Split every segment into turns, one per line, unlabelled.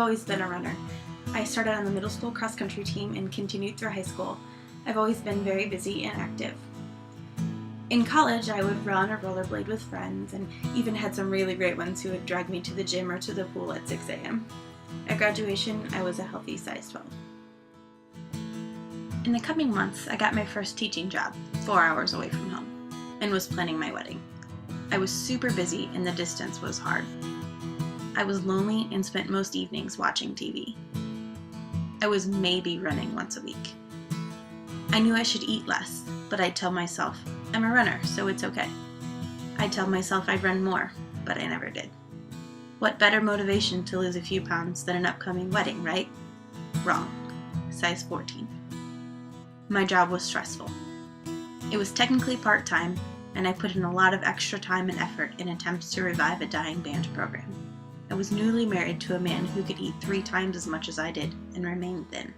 always been a runner. I started on the middle school cross-country team and continued through high school. I've always been very busy and active. In college, I would run or rollerblade with friends, and even had some really great ones who would drag me to the gym or to the pool at 6 a.m. At graduation, I was a healthy size 12. In the coming months, I got my first teaching job, 4 hours away from home, and was planning my wedding. I was super busy and the distance was hard. I was lonely and spent most evenings watching TV. I was maybe running once a week. I knew I should eat less, but I'd tell myself, I'm a runner, so it's okay. I'd tell myself I'd run more, but I never did. What better motivation to lose a few pounds than an upcoming wedding, right? Wrong. Size 14. My job was stressful. It was technically part-time, and I put in a lot of extra time and effort in attempts to revive a dying band program. I was newly married to a man who could eat 3 times as much as I did and remain thin.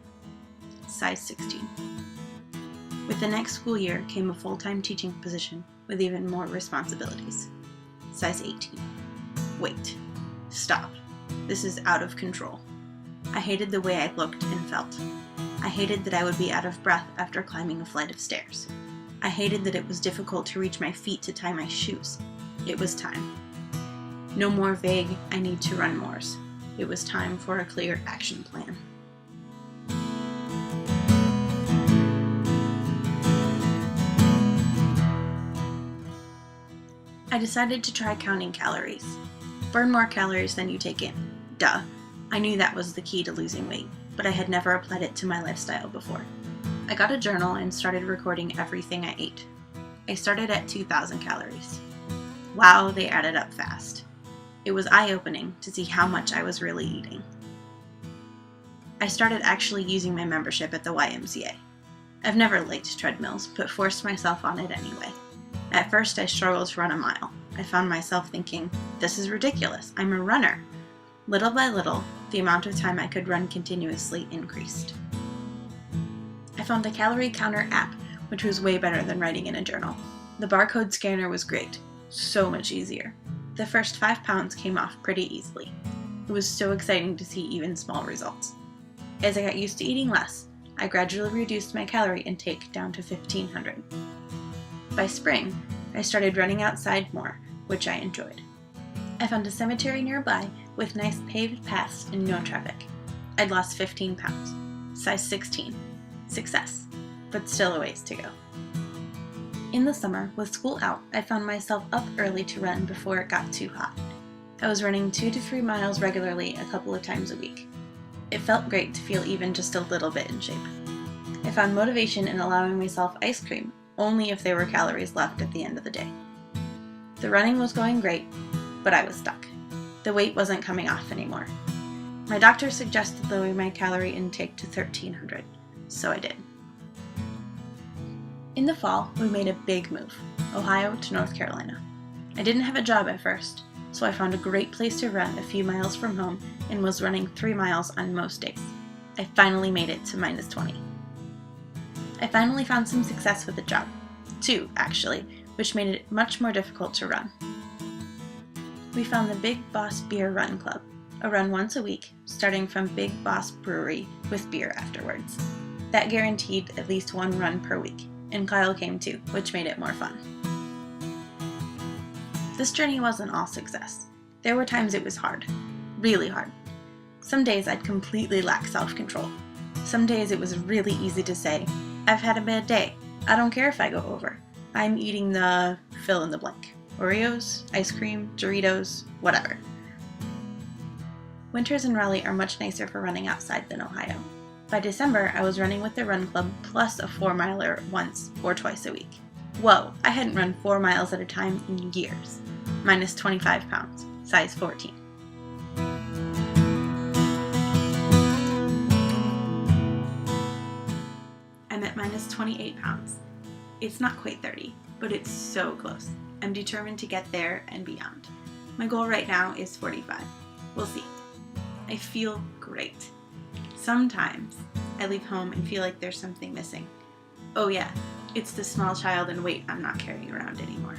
Size 16. With the next school year came a full-time teaching position with even more responsibilities. Size 18. Wait. Stop. This is out of control. I hated the way I looked and felt. I hated that I would be out of breath after climbing a flight of stairs. I hated that it was difficult to reach my feet to tie my shoes. It was time. No more vague, I need to run mores. It was time for a clear action plan. I decided to try counting calories. Burn more calories than you take in. Duh. I knew that was the key to losing weight, but I had never applied it to my lifestyle before. I got a journal and started recording everything I ate. I started at 2,000 calories. Wow, they added up fast. It was eye-opening to see how much I was really eating. I started actually using my membership at the YMCA. I've never liked treadmills, but forced myself on it anyway. At first, I struggled to run a mile. I found myself thinking, this is ridiculous, I'm a runner. Little by little, the amount of time I could run continuously increased. I found the calorie counter app, which was way better than writing in a journal. The barcode scanner was great, so much easier. The first 5 pounds came off pretty easily. It was so exciting to see even small results. As I got used to eating less, I gradually reduced my calorie intake down to 1,500. By spring, I started running outside more, which I enjoyed. I found a cemetery nearby with nice paved paths and no traffic. I'd lost 15 pounds. Size 16. Success, but still a ways to go. In the summer, with school out, I found myself up early to run before it got too hot. I was running 2 to 3 miles regularly a couple of times a week. It felt great to feel even just a little bit in shape. I found motivation in allowing myself ice cream, only if there were calories left at the end of the day. The running was going great, but I was stuck. The weight wasn't coming off anymore. My doctor suggested lowering my calorie intake to 1,300, so I did. In the fall, we made a big move, Ohio to North Carolina. I didn't have a job at first, so I found a great place to run a few miles from home and was running 3 miles on most days. I finally made it to -20. I finally found some success with the job. 2, actually, which made it much more difficult to run. We found the Big Boss Beer Run Club, a run once a week, starting from Big Boss Brewery with beer afterwards. That guaranteed at least 1 run per week, and Kyle came too, which made it more fun. This journey wasn't all success. There were times it was hard, really hard. Some days I'd completely lack self-control. Some days it was really easy to say, I've had a bad day. I don't care if I go over. I'm eating the fill in the blank. Oreos, ice cream, Doritos, whatever. Winters in Raleigh are much nicer for running outside than Ohio. By December, I was running with the run club plus a 4-miler once or twice a week. Whoa, I hadn't run 4 miles at a time in years. -25 pounds, size 14. I'm at -28 pounds. It's not quite 30, but it's so close. I'm determined to get there and beyond. My goal right now is 45. We'll see. I feel great. Sometimes I leave home and feel like there's something missing. Oh yeah, it's the small child and weight I'm not carrying around anymore.